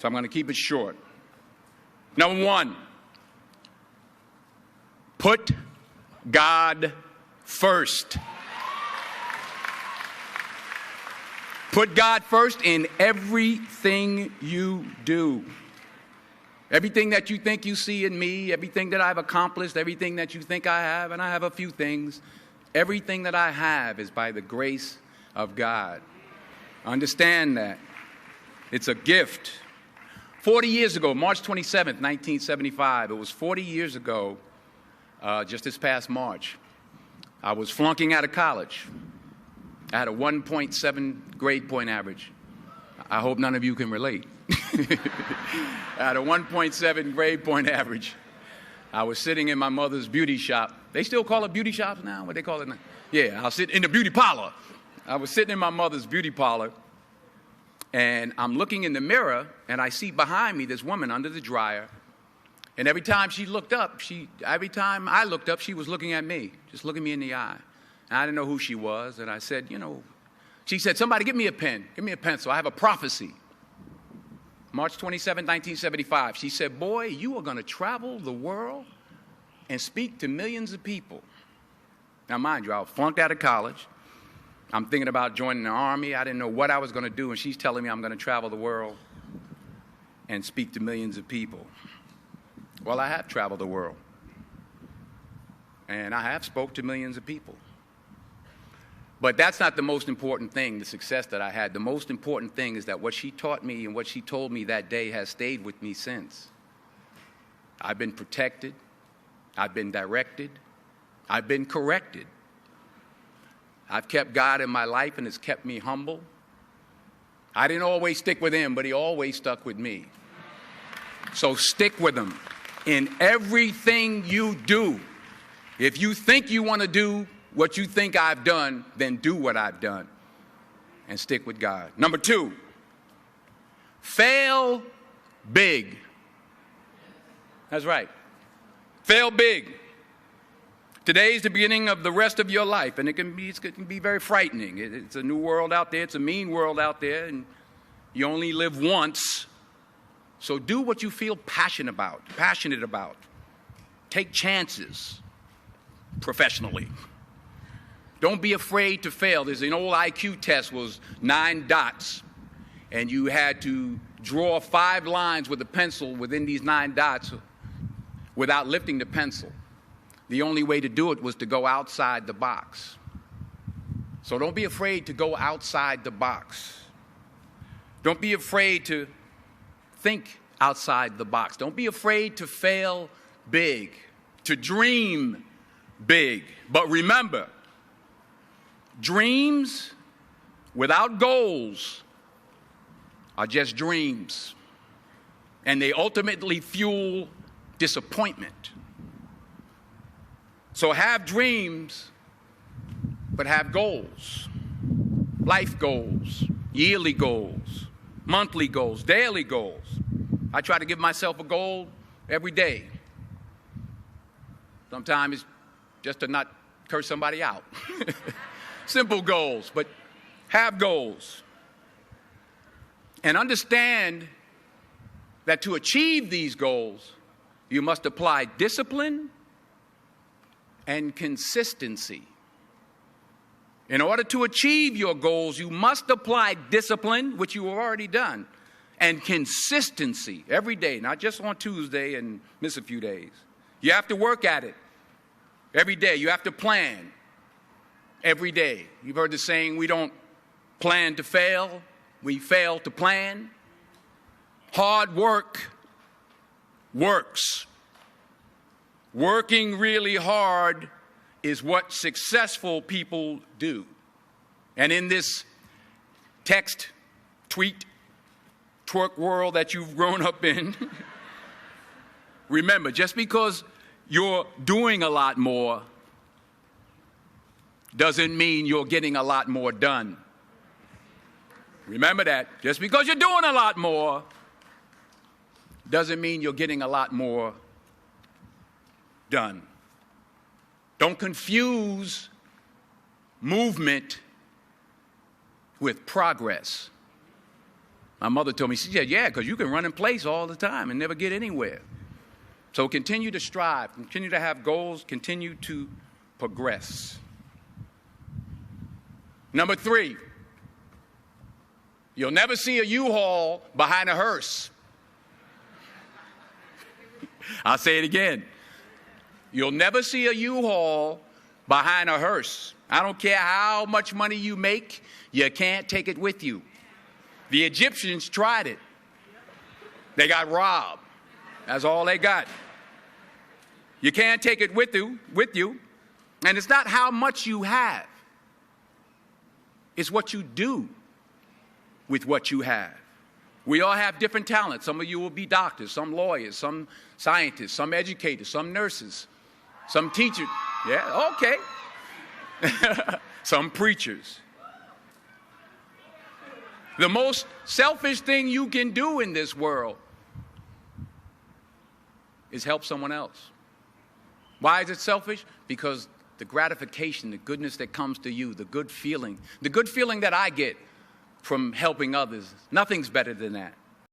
So I'm going to keep it short. Number one, put God first. Put God first in everything you do. Everything that you think you see in me, everything that I've accomplished, everything that you think I have, and I have a few things, everything that I have is by the grace of God. Understand that. It's a gift. 40 years ago, March 27th, 1975, it was 40 years ago, just this past March, I was flunking out of college. I had a 1.7 grade point average. I hope none of you can relate. I had a 1.7 grade point average. I was sitting in my mother's beauty shop. They still call it beauty shops now? What they call it now? Yeah, I'll sit in the beauty parlor. I was sitting in my mother's beauty parlor, and I'm looking in the mirror, and I see behind me this woman under the dryer. And every time she looked up, every time I looked up, she was looking at me, just looking me in the eye. And I didn't know who she was, and I said, she said, somebody give me a pen, give me a pencil. I have a prophecy. March 27, 1975, she said, boy, you are going to travel the world and speak to millions of people. Now, mind you, I was flunked out of college. I'm thinking about joining the Army. I didn't know what I was going to do, and she's telling me I'm going to travel the world and speak to millions of people. Well, I have traveled the world, and I have spoke to millions of people. But that's not the most important thing, the success that I had. The most important thing is that what she taught me and what she told me that day has stayed with me since. I've been protected. I've been directed. I've been corrected. I've kept God in my life, and it's kept me humble. I didn't always stick with him, but he always stuck with me. So stick with him in everything you do. If you think you want to do what you think I've done, then do what I've done and stick with God. Number two, fail big. That's right. Fail big. Today is the beginning of the rest of your life, and it can be very frightening. It's a new world out there. It's a mean world out there, and you only live once. So do what you feel passionate about. Take chances professionally. Don't be afraid to fail. There's an old IQ test, was 9 dots, and you had to draw 5 lines with a pencil within these 9 dots without lifting the pencil. The only way to do it was to go outside the box. So don't be afraid to go outside the box. Don't be afraid to think outside the box. Don't be afraid to fail big, to dream big. But remember, dreams without goals are just dreams, and they ultimately fuel disappointment. So have dreams, but have goals. Life goals, yearly goals, monthly goals, daily goals. I try to give myself a goal every day. Sometimes it's just to not curse somebody out. Simple goals, but have goals. And understand that to achieve these goals, you must apply discipline and consistency. In order to achieve your goals, you must apply discipline, which you have already done, and consistency every day, not just on Tuesday and miss a few days. You have to work at it every day. You have to plan every day. You've heard the saying, we don't plan to fail, we fail to plan. Hard work works. Working really hard is what successful people do. And in this text, tweet, twerk world that you've grown up in, remember, just because you're doing a lot more doesn't mean you're getting a lot more done. Remember that. Just because you're doing a lot more doesn't mean you're getting a lot more done. Don't confuse movement with progress. My mother told me, she said, yeah, because you can run in place all the time and never get anywhere. So continue to strive, continue to have goals, continue to progress. Number 3, you'll never see a U-Haul behind a hearse. I'll say it again. You'll never see a U-Haul behind a hearse. I don't care how much money you make, you can't take it with you. The Egyptians tried it. They got robbed. That's all they got. You can't take it with you. And it's not how much you have. It's what you do with what you have. We all have different talents. Some of you will be doctors, some lawyers, some scientists, some educators, some nurses, some teachers. Yeah, okay. Some preachers. The most selfish thing you can do in this world is help someone else. Why is it selfish? Because the gratification, the goodness that comes to you, the good feeling that I get from helping others, nothing's better than that.